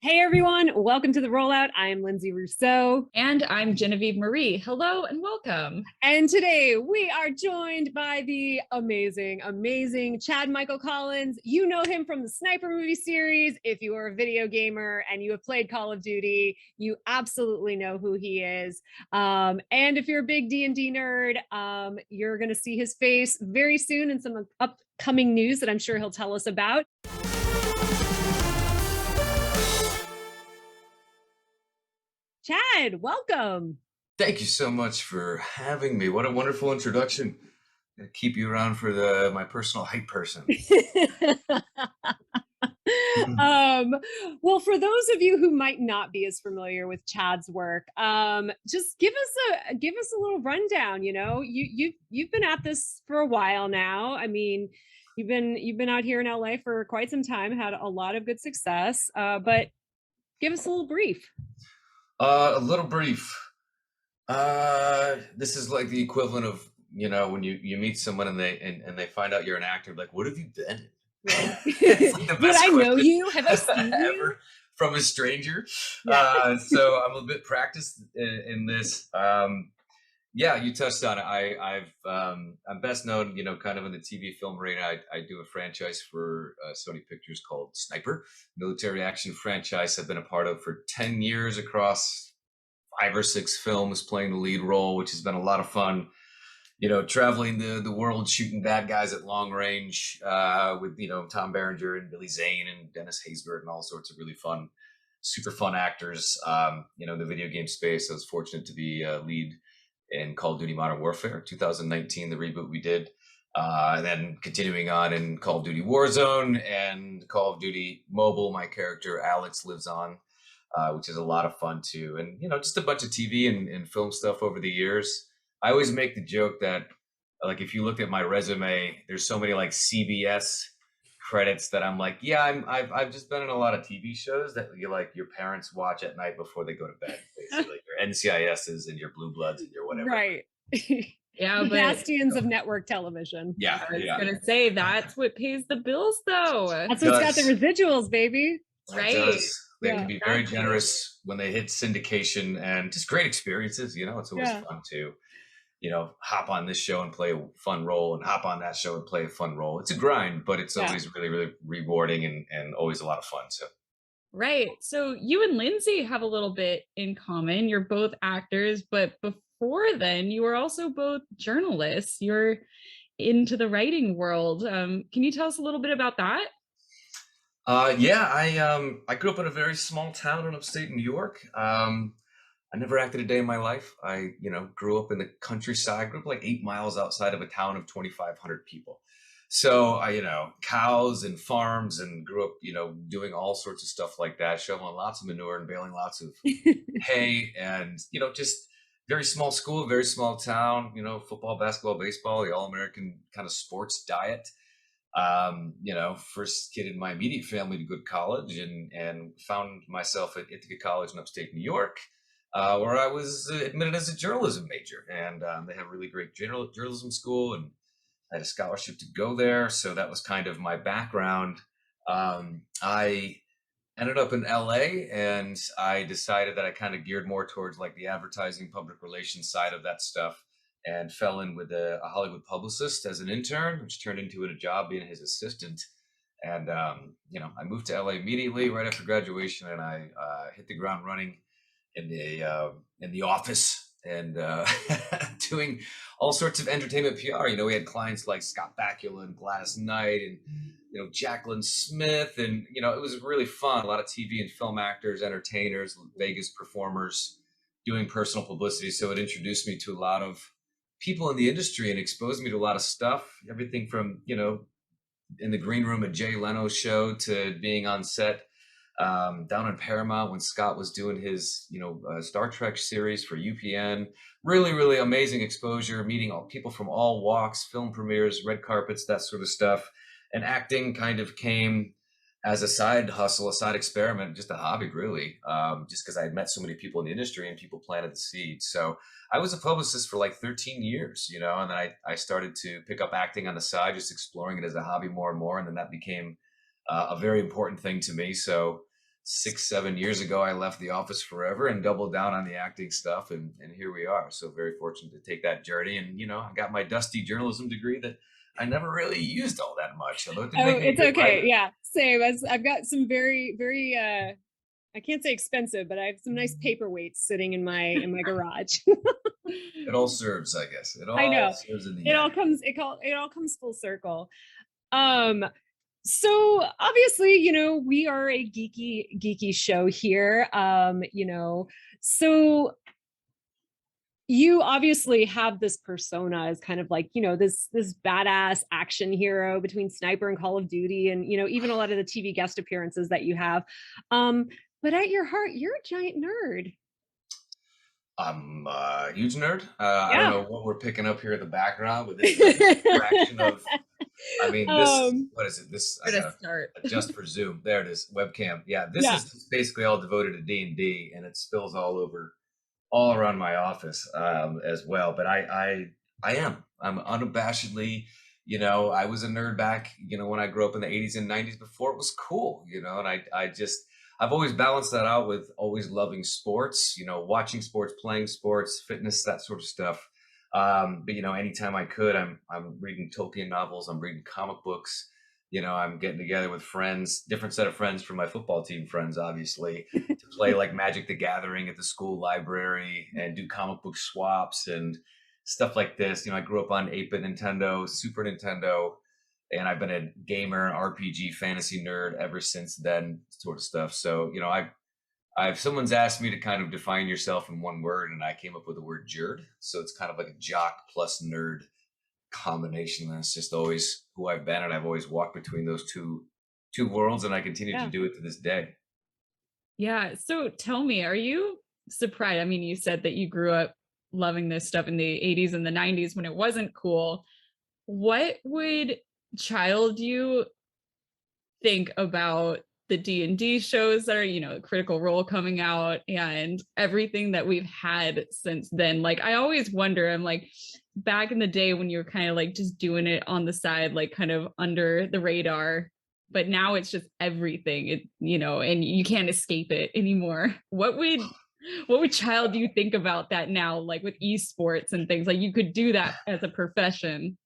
Hey everyone, welcome to the rollout. I'm Linsay Rousseau. And I'm Genevieve Marie. Hello and welcome. And today we are joined by the amazing Chad Michael Collins. You know him from the Sniper movie series. If you are a video gamer and you have played Call of Duty, you absolutely know who he is. And if you're a big D&D nerd, you're going to see his face very soon in some upcoming news that I'm sure he'll tell us about. Chad, welcome. Thank you so much for having me. What a wonderful introduction. Gonna keep you around for my personal hype person. um, well, for those of you who might not be as familiar with Chad's work, just give us a little rundown. You've been at this for a while now. I mean, you've been out here in LA for quite some time, had a lot of good success. But give us a little brief. A little brief. This is like the equivalent of when you meet someone and they find out you're an actor. Like, what have you been in? It's like the Did best I know question you? Have I seen you? ever from a stranger. Yeah. So I'm a bit practiced in this. Yeah, you touched on it. I'm best known, kind of in the TV film arena. I do a franchise for Sony Pictures called Sniper, military action franchise I've been a part of for 10 years across 5 or 6 films, playing the lead role, which has been a lot of fun. Traveling the world, shooting bad guys at long range with Tom Berenger and Billy Zane and Dennis Haysbert and all sorts of really fun, super fun actors. The video game space. I was fortunate to be lead in Call of Duty Modern Warfare 2019, the reboot we did. And then continuing on in Call of Duty Warzone and Call of Duty Mobile, my character Alex lives on, which is a lot of fun too. And, just a bunch of TV and film stuff over the years. I always make the joke that, like, if you look at my resume, there's so many like CBS credits that I'm like, yeah, I've just been in a lot of TV shows that your parents watch at night before they go to bed, basically, like your NCISs and your Blue Bloods and your whatever. Right. Yeah, The but bastions of network television. Yeah, I was yeah. gonna say that's what pays the bills, though. That's what's got the residuals, baby. Right. It does. They Yeah. can be very Exactly. generous when they hit syndication and just great experiences. It's always Yeah. fun to, hop on this show and play a fun role and hop on that show and play a fun role. It's a grind, but it's Yeah. always really, really rewarding and always a lot of fun. So Right. So you and Lindsay have a little bit in common. You're both actors, but before then, you were also both journalists. You're into the writing world. Can you tell us a little bit about that? yeah, I grew up in a very small town in upstate New York. I never acted a day in my life. I, grew up in the countryside, grew up like 8 miles outside of a town of 2,500 people. So I, cows and farms and grew up, doing all sorts of stuff like that, shoveling lots of manure and baling lots of hay and, just very small school, very small town, football, basketball, baseball, the all-American kind of sports diet. First kid in my immediate family to go to college and found myself at Ithaca College in upstate New York, where I was admitted as a journalism major. And they have a really great journalism school, and I had a scholarship to go there. So that was kind of my background. I ended up in LA, and I decided that I kind of geared more towards like the advertising, public relations side of that stuff, and fell in with a Hollywood publicist as an intern, which turned into a job being his assistant. And I moved to LA immediately right after graduation, and I hit the ground running in the office and doing all sorts of entertainment PR. We had clients like Scott Bakula and Gladys Knight and Jacqueline Smith, and it was really fun. A lot of TV and film actors, entertainers, Vegas performers doing personal publicity. So it introduced me to a lot of people in the industry and exposed me to a lot of stuff. Everything from in the green room at Jay Leno's show to being on set down in Paramount when Scott was doing his, Star Trek series for UPN. Really, really amazing exposure, meeting all people from all walks, film premieres, red carpets, that sort of stuff. And acting kind of came as a side hustle, a side experiment, just a hobby, really, just because I had met so many people in the industry and people planted the seed. So I was a publicist for like 13 years, and then I started to pick up acting on the side, just exploring it as a hobby more and more. And then that became a very important thing to me. So 6-7 years ago, I left the office forever and doubled down on the acting stuff, and here we are. So very fortunate to take that journey. And I got my dusty journalism degree that I never really used all that much, although it did make me a it's good okay. writer. Yeah, same. As I've got some very, very I can't say expensive, but I have some nice paperweights sitting in my garage. It all serves, I guess. It I know. all serves in the It all end. comes it all comes full circle. So obviously, we are a geeky show here. So you obviously have this persona as kind of like, this badass action hero between Sniper and Call of Duty, and even a lot of the TV guest appearances that you have. But at your heart, you're a giant nerd. I'm a huge nerd. I Yeah. don't know what we're picking up here in the background, but this is a fraction of. I mean, this. What is it? This. I gotta start. adjust for Zoom. There it is. Webcam. Yeah, this is basically all devoted to D&D, and it spills all around my office as well. But I'm unabashedly. I was a nerd back. When I grew up in the 80s and 90s before it was cool. And I've always balanced that out with always loving sports, watching sports, playing sports, fitness, that sort of stuff. But anytime I could, I'm reading Tolkien novels, I'm reading comic books, I'm getting together with friends, different set of friends from my football team friends, obviously, to play like Magic the Gathering at the school library and do comic book swaps and stuff like this. I grew up on 8-bit Nintendo, Super Nintendo, and I've been a gamer, an RPG fantasy nerd ever since then, sort of stuff. So, if someone's asked me to kind of define yourself in one word, and I came up with the word jerd. So it's kind of like a jock plus nerd combination. That's just always who I've been, and I've always walked between those two worlds, and I continue to do it to this day. Yeah. So tell me, are you surprised? I mean, you said that you grew up loving this stuff in the 80s and the 90s when it wasn't cool. What would child you think about the D&D shows that are, Critical Role coming out and everything that we've had since then? Like, I always wonder, I'm like, back in the day when you were kind of like just doing it on the side, like kind of under the radar, but now it's just everything, and you can't escape it anymore. What would child you think about that now, like with esports and things, like you could do that as a profession?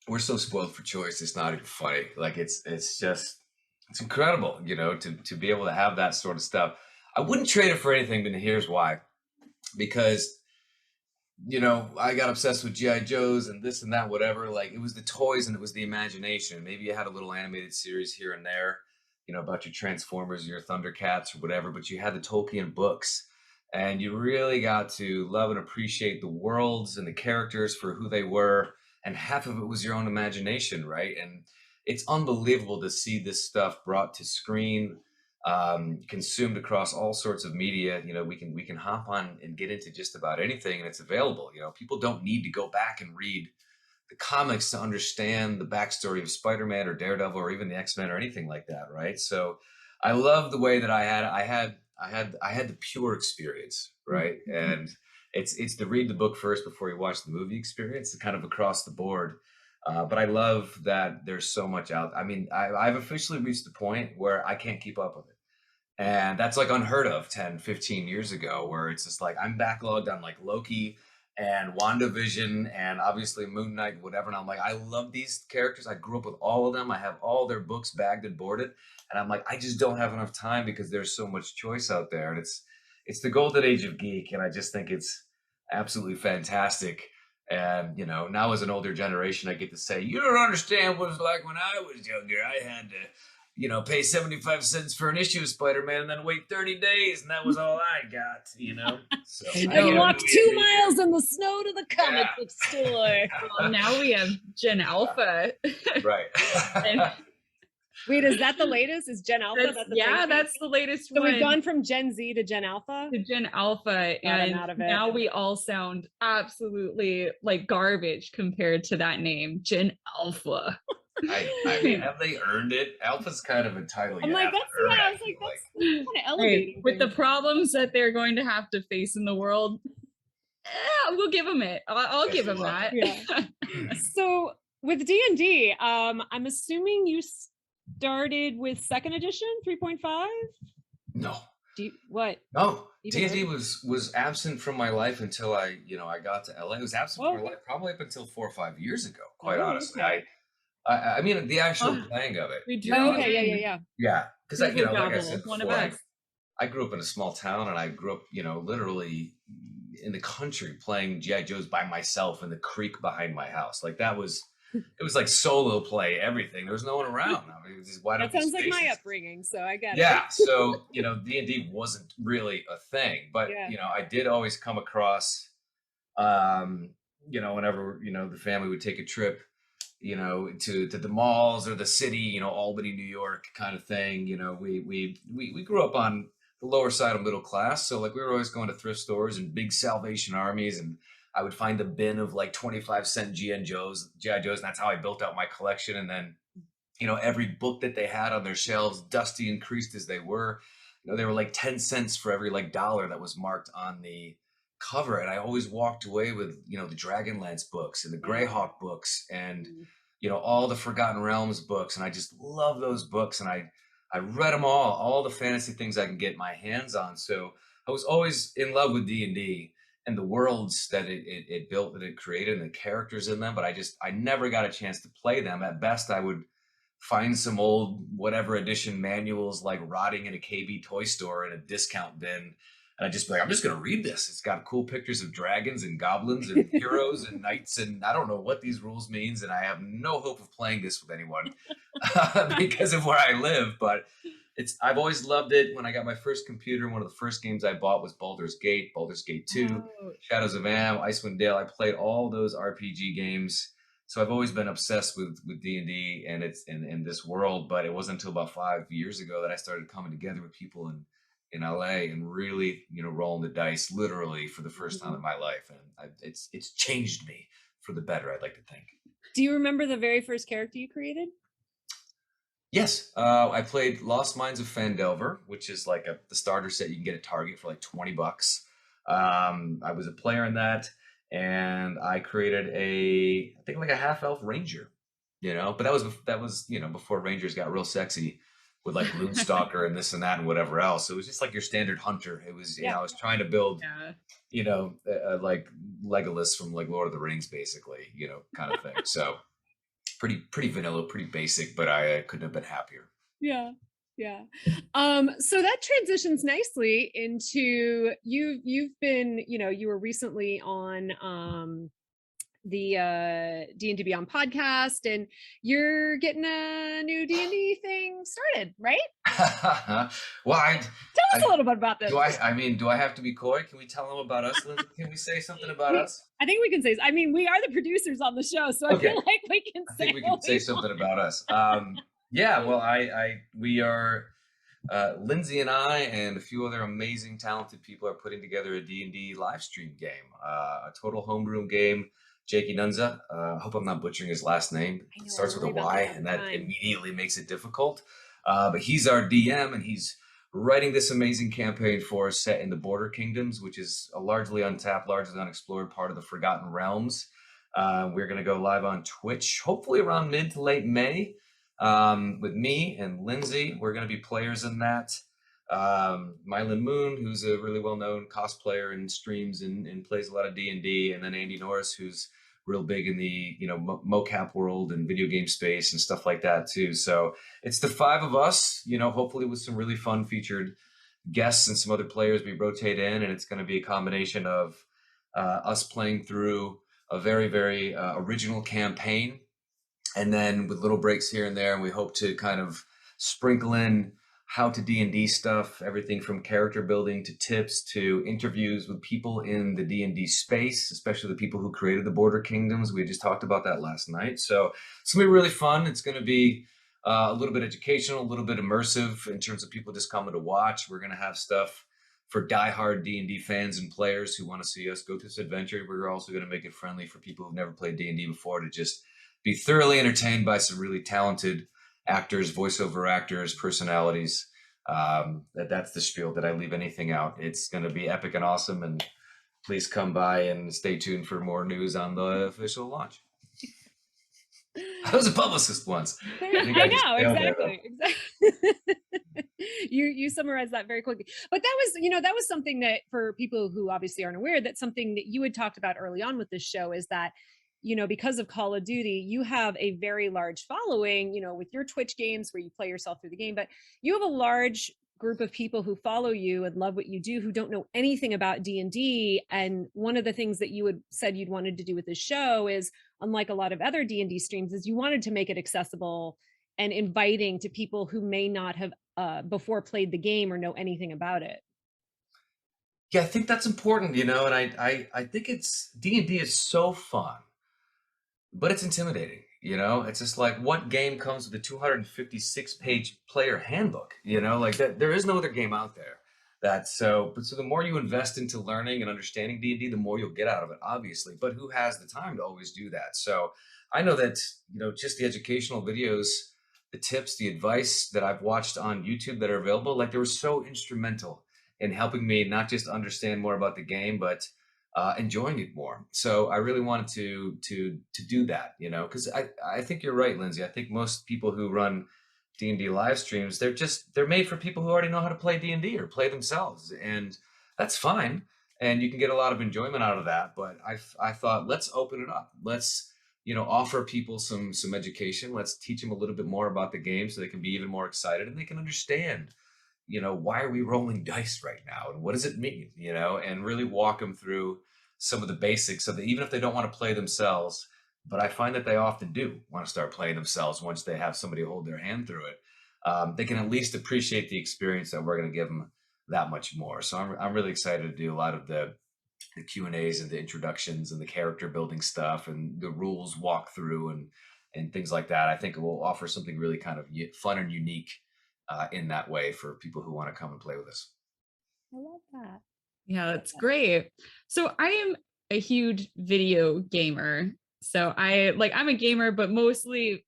We're so spoiled for choice. It's not even funny. Like it's incredible, to be able to have that sort of stuff. I wouldn't trade it for anything, but here's why. Because, I got obsessed with G.I. Joes and this and that, whatever. Like it was the toys and it was the imagination. Maybe you had a little animated series here and there, about your Transformers, your Thundercats or whatever, but you had the Tolkien books. And you really got to love and appreciate the worlds and the characters for who they were. And half of it was your own imagination, right? And it's unbelievable to see this stuff brought to screen, consumed across all sorts of media. We can hop on and get into just about anything, and it's available. People don't need to go back and read the comics to understand the backstory of Spider-Man or Daredevil or even the X-Men or anything like that, right? So I love the way that I had the pure experience, right? And it's to read the book first before you watch the movie experience, kind of across the board. But I love that there's so much out. I mean, I've officially reached the point where I can't keep up with it. And that's like unheard of 10, 15 years ago, where it's just like I'm backlogged on like Loki and WandaVision and obviously Moon Knight, whatever. And I'm like, I love these characters. I grew up with all of them. I have all their books bagged and boarded. And I'm like, I just don't have enough time because there's so much choice out there. And it's the golden age of geek. And I just think it's absolutely fantastic. And, now as an older generation, I get to say, you don't understand what it was like when I was younger. I had to, pay 75 cents for an issue of Spider-Man and then wait 30 days. And that was all I got, So I walked 2 miles in the snow to the comic book store. Well, now we have Gen Alpha. Right. Wait, is that the latest? Is Gen Alpha? That's the latest so one. We've gone from Gen Z to Gen Alpha? To Gen Alpha, and now we all sound absolutely like garbage compared to that name, Gen Alpha. I mean, have they earned it? Alpha's kind of entitled. I'm like, that's kind of elevating. With the problems that they're going to have to face in the world, we'll give them it. I'll give them that. Yeah. So with D&D, I'm assuming you started with second edition, 3.5? No. What? No, Even D&D earlier? was absent from my life until I got to LA. It was absent from Oh, my life probably up until 4 or 5 years ago, quite oh, honestly. okay. I mean the actual Oh, playing of it, we you joined know. Okay, yeah, in. yeah. Yeah, because Double like I dabble, said one of before, us. I grew up in a small town and I grew up, literally in the country playing GI Joes by myself in the creek behind my house. Like it was like solo play, everything. There was no one around. I mean, it was these wide That open sounds like my spaces. upbringing, so I get it. Yeah, so D&D wasn't really a thing, but Yeah. I did always come across, um, whenever the family would take a trip, to the malls or the city, Albany, New York, kind of thing. We grew up on the lower side of middle class, so like we were always going to thrift stores and big Salvation Armies, and I would find a bin of like 25-cent GI Joes, and that's how I built out my collection, and then every book that they had on their shelves, dusty and creased as they were, they were like 10 cents for every like dollar that was marked on the cover. And I always walked away with, the Dragonlance books and the Greyhawk books and, Mm. all the Forgotten Realms books. And I just love those books. And I read them all the fantasy things I can get my hands on. So I was always in love with D&D and the worlds that it built, that it created, and the characters in them. But I never got a chance to play them. At best, I would find some old whatever edition manuals like rotting in a KB toy store in a discount bin. And I'd just be like, I'm just going to read this. It's got cool pictures of dragons and goblins and heroes and knights. And I don't know what these rules means. And I have no hope of playing this with anyone because of where I live. But I've always loved it. When I got my first computer, one of the first games I bought was Baldur's Gate 2, Oh, Shadows of Am, Icewind Dale. I played all those RPG games. So I've always been obsessed with D&D and it's in this world, but it wasn't until about 5 years ago that I started coming together with people in LA and really, rolling the dice literally for the first time in my life. And it's changed me for the better, I'd like to think. do you remember the very first character you created? Yes, I played Lost Mines of Phandelver, which is like the starter set you can get at Target for like $20. I was a player in that, and I created I think like a half elf ranger, but that was before rangers got real sexy with like Loonstalker and this and that and whatever else. It was just like your standard hunter. It was Yeah. I was trying to build Yeah. like Legolas from like Lord of the Rings, basically, kind of thing. So pretty vanilla, pretty basic, but I couldn't have been happier. Yeah. So that transitions nicely into you've been, you were recently on the D&D Beyond podcast, and you're getting a new D&D thing started, right? Well, Tell us a little bit about this. do I have to be coy? Can we tell them about us, Lindsay? Can we say something about us? I think we can say, we are the producers on the show, so I feel like we can I think we can say something about us. Yeah, well, we are, Lindsay and I and a few other amazing, talented people are putting together a D&D live stream game, a total homebrew game. Jakey Nunza, I hope I'm not butchering his last name. It starts with a Y, and that immediately makes it difficult. But he's our DM, and he's writing this amazing campaign for us set in the Border Kingdoms, which is a largely untapped, largely unexplored part of the Forgotten Realms. We're going to go live on Twitch, hopefully around mid to late May, with me and Lindsay. We're going to be players in that. Mylan Moon, who's a really well-known cosplayer and streams and plays a lot of D&D, and then Andy Norris, who's real big in the mocap world and video game space and stuff like that too. So it's the five of us, hopefully with some really fun featured guests and some other players we rotate in, and it's going to be a combination of us playing through a very, very original campaign, and then with little breaks here and there, and we hope to kind of sprinkle in how to D&D stuff, everything from character building to tips to interviews with people in the D&D space, especially the people who created the Border Kingdoms. We just talked about that last night. So it's going to be really fun. It's going to be a little bit educational, a little bit immersive in terms of people just coming to watch. We're going to have stuff for diehard D&D fans and players who want to see us go through this adventure. We're also going to make it friendly for people who've never played D&D before to just be thoroughly entertained by some really talented actors, voiceover actors, personalities. That's the spiel. Did I leave anything out? It's going to be epic and awesome, and please come by and stay tuned for more news on the official launch. I was a publicist once. I think I I just know, failed there though. exactly. You summarized that very quickly. But that was, that was something that, for people who obviously aren't aware, that's something that you had talked about early on with this show, is that, because of Call of Duty, you have a very large following, with your Twitch games where you play yourself through the game, but you have a large group of people who follow you and love what you do, who don't know anything about D&D. And one of the things that you had said you'd wanted to do with this show is, unlike a lot of other D&D streams, is you wanted to make it accessible and inviting to people who may not have before played the game or know anything about it. Yeah, I think that's important, and I think it's D&D is so fun, but it's intimidating. It's just like, what game comes with a 256-page player handbook? Like that, there is no other game out there. But so the more you invest into learning and understanding D&D, the more you'll get out of it, obviously. But who has the time to always do that? So I know that, just the educational videos, the tips, the advice that I've watched on YouTube that are available, like, they were so instrumental in helping me not just understand more about the game, but enjoying it more. So I really wanted to do that, because I think you're right, Lindsay. I think most people who run D&D live streams, they're made for people who already know how to play D&D or play themselves, and that's fine. And you can get a lot of enjoyment out of that. But I thought, let's open it up. Let's offer people some education. Let's teach them a little bit more about the game so they can be even more excited and they can understand, why are we rolling dice right now and what does it mean, and really walk them through some of the basics of it, even if they don't want to play themselves. But I find that they often do want to start playing themselves once they have somebody hold their hand through it. They can at least appreciate the experience that we're going to give them that much more. So I'm really excited to do a lot of the Q&As and the introductions and the character building stuff and the rules walkthrough and things like that. I think it will offer something really kind of fun and unique in that way for people who want to come and play with us. I love that. Yeah, that's great. So I am a huge video gamer. So I'm a gamer, but mostly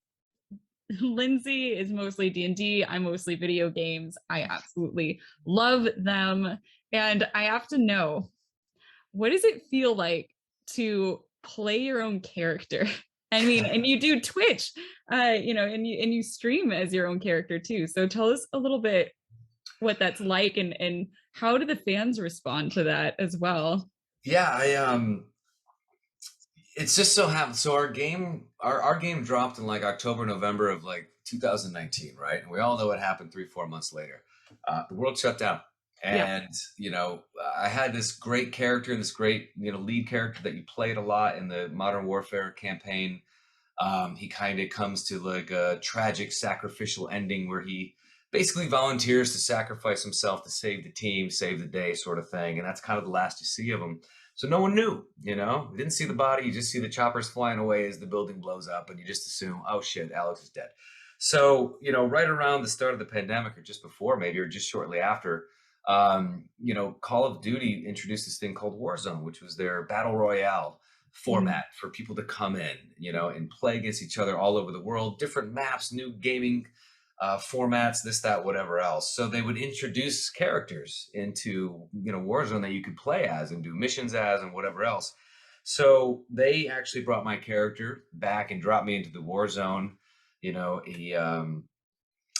Lindsay is mostly D&D. I'm mostly video games. I absolutely love them. And I have to know, what does it feel like to play your own character? I mean, and you do Twitch, and you stream as your own character too. So tell us a little bit what that's like, and how do the fans respond to that as well? Yeah, it's just so happens. So our game dropped in like October, November of like 2019, right? And we all know what happened 3, 4 months later. The world shut down. Yeah. And, I had this great character and this great, lead character that you played a lot in the Modern Warfare campaign. He kind of comes to like a tragic sacrificial ending where he basically volunteers to sacrifice himself to save the team, save the day, sort of thing. And that's kind of the last you see of him. So no one knew, you didn't see the body. You just see the choppers flying away as the building blows up, and you just assume, oh shit, Alex is dead. So, right around the start of the pandemic, or just before maybe, or just shortly after, Call of Duty introduced this thing called Warzone, which was their battle royale format for people to come in, and play against each other all over the world, different maps, new gaming formats, this, that, whatever else. So they would introduce characters into, Warzone that you could play as and do missions as and whatever else. So they actually brought my character back and dropped me into the Warzone.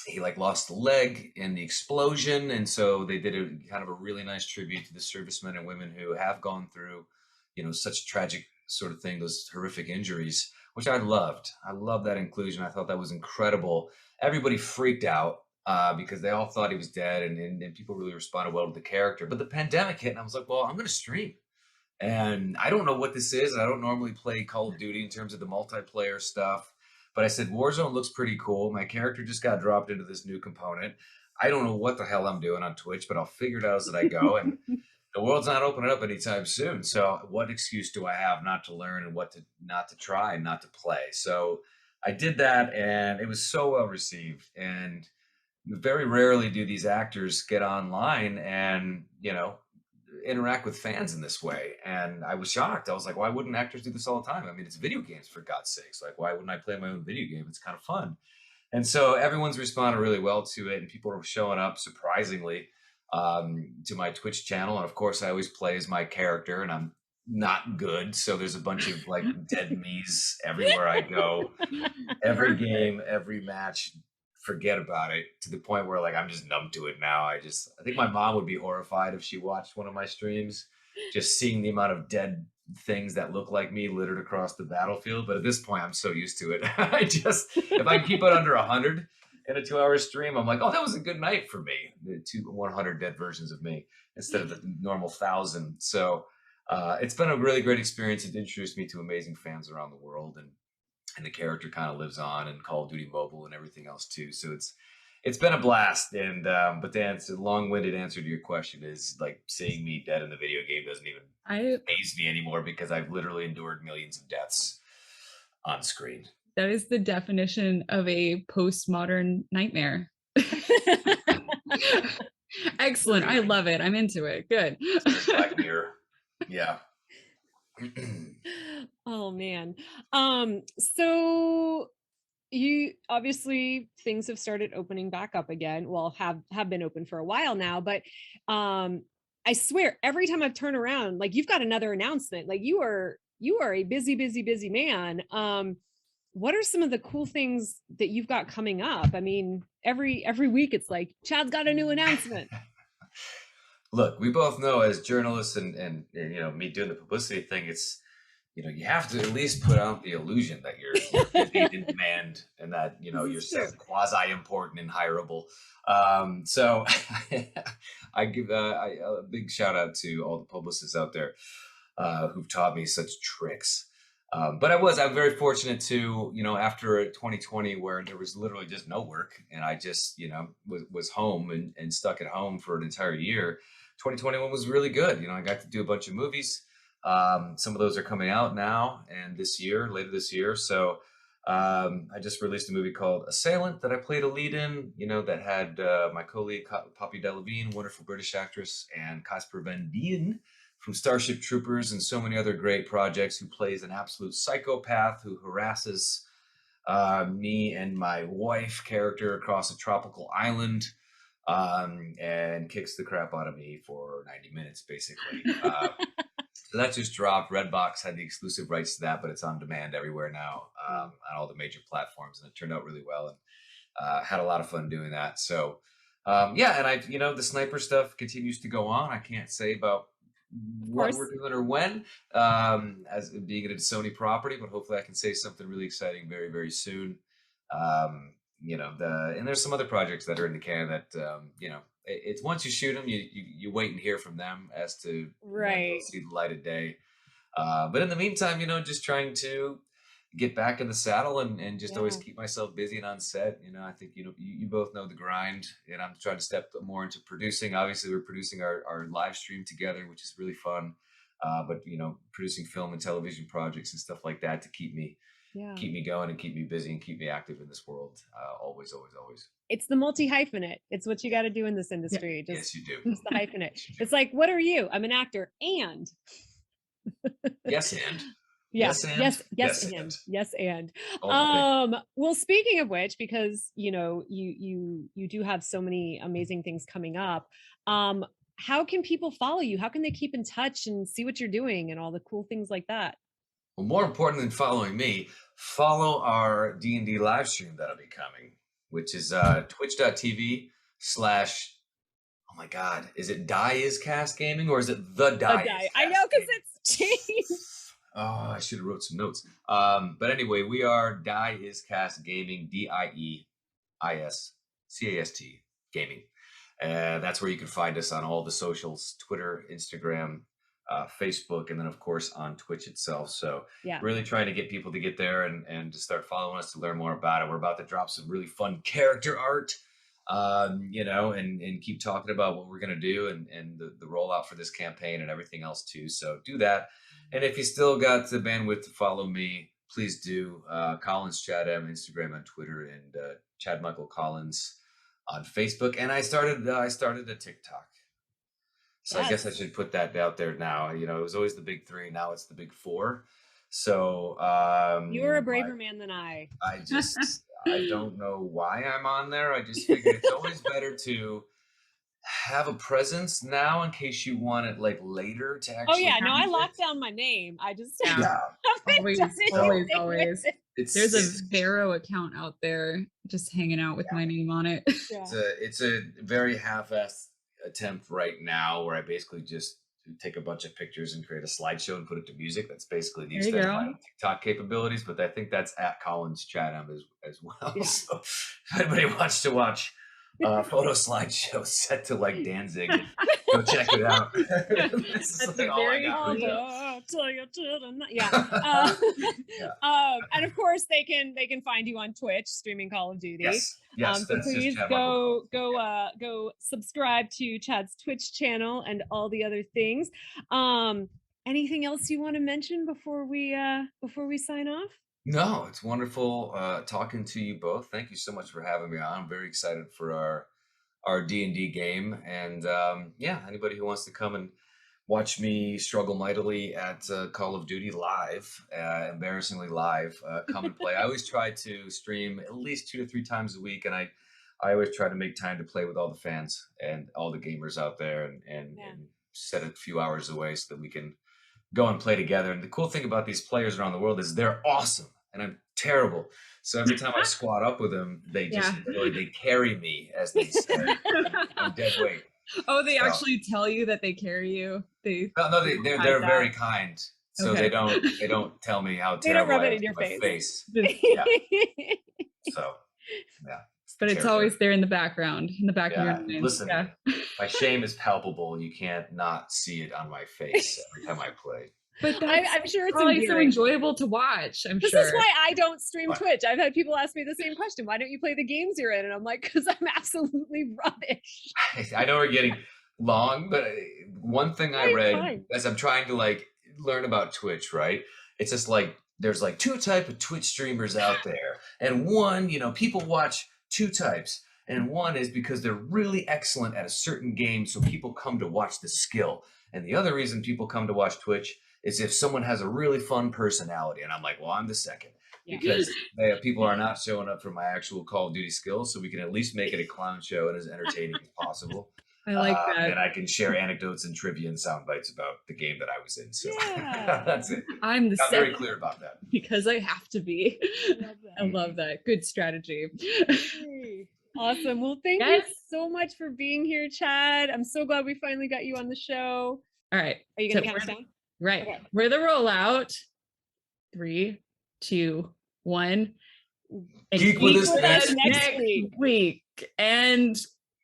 He like lost a leg in the explosion, and so they did a kind of a really nice tribute to the servicemen and women who have gone through, such tragic sort of thing, those horrific injuries, which I loved. I love that inclusion. I thought that was incredible. Everybody freaked out because they all thought he was dead, and people really responded well to the character. But the pandemic hit, and I was like, well, I'm going to stream. And I don't know what this is. I don't normally play Call of Duty in terms of the multiplayer stuff. But I said, Warzone looks pretty cool. My character just got dropped into this new component. I don't know what the hell I'm doing on Twitch, but I'll figure it out as I go. And the world's not opening up anytime soon. So what excuse do I have not to learn and not to try and not to play? So I did that, and it was so well received. And very rarely do these actors get online and, interact with fans in this way. And I was shocked. I was like, why wouldn't actors do this all the time? I mean, it's video games, for God's sakes. Like, why wouldn't I play my own video game? It's kind of fun. And so everyone's responded really well to it, and people are showing up surprisingly to my Twitch channel. And of course, I always play as my character, and I'm not good. So there's a bunch of like dead me's everywhere I go. Every game, every match, forget about it, to the point where like I'm just numb to it now. I think my mom would be horrified if she watched one of my streams, just seeing the amount of dead things that look like me littered across the battlefield. But at this point, I'm so used to it. If I can keep it under 100 in a 2-hour stream, I'm like, oh, that was a good night for me. The 100 dead versions of me instead of the normal 1,000. So it's been a really great experience. It introduced me to amazing fans around the world, and the character kind of lives on in Call of Duty Mobile and everything else too. So it's been a blast. And but the answer, long-winded answer to your question is like seeing me dead in the video game doesn't even faze me anymore, because I've literally endured millions of deaths on screen. That is the definition of a postmodern nightmare. Excellent. I love it. I'm into it. Good. Black Mirror. Yeah. Oh man. So you obviously, things have started opening back up again. Well, have been open for a while now, but I swear every time I've turned around, like you've got another announcement. Like you are a busy man. What are some of the cool things that you've got coming up? I mean, every week it's like Chad's got a new announcement. Look, we both know as journalists and you know, me doing the publicity thing, it's, you know, you have to at least put out the illusion that you're in demand, and that, you know, you're so quasi important and hireable. So I give a big shout out to all the publicists out there who've taught me such tricks. But I'm very fortunate to, you know, after 2020, where there was literally just no work, and I just, you know, was home and stuck at home for an entire year. 2021 was really good. You know, I got to do a bunch of movies. Some of those are coming out now and later this year. So I just released a movie called Assailant that I played a lead in, you know, that had my co-lead Poppy Delevingne, wonderful British actress, and Casper Van Dien from Starship Troopers and so many other great projects, who plays an absolute psychopath who harasses me and my wife character across a tropical island, and kicks the crap out of me for 90 minutes, basically. So that just dropped. Redbox had the exclusive rights to that, but it's on demand everywhere now, on all the major platforms, and it turned out really well, and had a lot of fun doing that. So yeah, and you know, the sniper stuff continues to go on. I can't say about what we're doing or when, as being it a Sony property, but hopefully I can say something really exciting very, very soon. You know, and there's some other projects that are in the can that, you know, it's once you shoot them, you wait and hear from them as to when they'll see the light of day. But in the meantime, you know, just trying to get back in the saddle and just always keep myself busy and on set. You know, I think, you know, you both know the grind, and I'm trying to step more into producing. Obviously, we're producing our live stream together, which is really fun. But, you know, producing film and television projects and stuff like that to keep me going and keep me busy and keep me active in this world. Always. It's the multi-hyphenate. It's what you got to do in this industry. Yes, you do. Just the hyphenate. It's like, what are you? I'm an actor and. Yes, and. Yes, and. Well, speaking of which, because, you know, you do have so many amazing things coming up. How can people follow you? How can they keep in touch and see what you're doing and all the cool things like that? Well, more important than following me, follow our D&D live stream that'll be coming, which is twitch.tv/ oh my God, is it Die Is Cast Gaming, or is it The Die Is Cast? I know, because it's changed. Oh, I should have wrote some notes. But anyway, we are Die Is Cast Gaming, DIEISCAST Gaming. And that's where you can find us on all the socials: Twitter, Instagram, Facebook, and then of course on Twitch itself. So really trying to get people to get there and to start following us to learn more about it. We're about to drop some really fun character art, you know, and keep talking about what we're going to do and the rollout for this campaign and everything else too. So do that. And if you still got the bandwidth to follow me, please do. Collins Chad M, Instagram and Twitter, and Chad Michael Collins on Facebook. And I started a TikTok. So I guess I should put that out there now. You know, it was always the big three. Now it's the big four. So you're a braver man than I. I don't know why I'm on there. I just figured it's always better to have a presence now in case you want it like later to Oh actually. yeah, no, I use it. locked down my name. I just Yeah. haven't Always, done anything always. with it. There's a Vero account out there just hanging out with my name on it. Yeah. It's a very half-assed attempt right now where I basically just take a bunch of pictures and create a slideshow and put it to music. That's basically the There you extent of go. my TikTok capabilities, but I think that's at Collins Chatham as well. Yeah. So if anybody wants to watch photo slideshow set to like Danzig, go check it out. This is That's like a all I very got for you. Yeah. And of course they can find you on Twitch streaming Call of Duty. Yes, So that's just please Chad Michael Collins. go subscribe to Chad's Twitch channel and all the other things. Anything else you want to mention before we sign off? No, it's wonderful talking to you both. Thank you so much for having me on. I'm very excited for our D&D game, and yeah, anybody who wants to come and watch me struggle mightily at Call of Duty live, embarrassingly live, come and play. I always try to stream at least 2 to 3 times a week, and I always try to make time to play with all the fans and all the gamers out there, and set a few hours away so that we can go and play together. And the cool thing about these players around the world is they're awesome and I'm terrible. So every time I squat up with them, they just they carry me, as they say. I'm dead weight. Oh, they actually tell you that they carry you. No, they're very kind. So they don't tell me how They don't terrible rub I it am in your to my face. Yeah. So yeah. But it's always there in the background, in the back of your mind. Listen, my shame is palpable. You can't not see it on my face every time I play. But I'm sure it's probably so enjoyable to watch. This is why I don't stream Twitch. I've had people ask me the same question. Why don't you play the games you're in? And I'm like, because I'm absolutely rubbish. I know we're getting long, but one thing I read as I'm trying to like learn about Twitch, right? It's just like there's like 2 types of Twitch streamers out there, and one, people watch 2 types, and one is because they're really excellent at a certain game, so people come to watch the skill. And the other reason people come to watch Twitch is if someone has a really fun personality. And I'm like, well, I'm the second, because people are not showing up for my actual Call of Duty skills, so we can at least make it a clown show and as entertaining as possible. I like that. And I can share anecdotes and trivia and sound bites about the game that I was in. So that's it. I'm very clear about that. Because I have to be. I love that. Good strategy. Awesome. Well, thank you so much for being here, Chad. I'm so glad we finally got you on the show. All right. Are you going to count us down? Right. Okay. We're the rollout. 3, 2, 1. Geek with us next week. And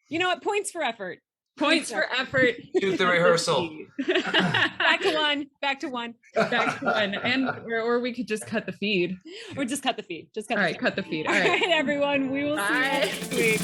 you know what? Points for effort. Points for effort. Shoot the rehearsal. Back to one. Back to one. And or we could just cut the feed. Or just cut the feed. All right, cut the feed. All right, everyone. We will see you next week.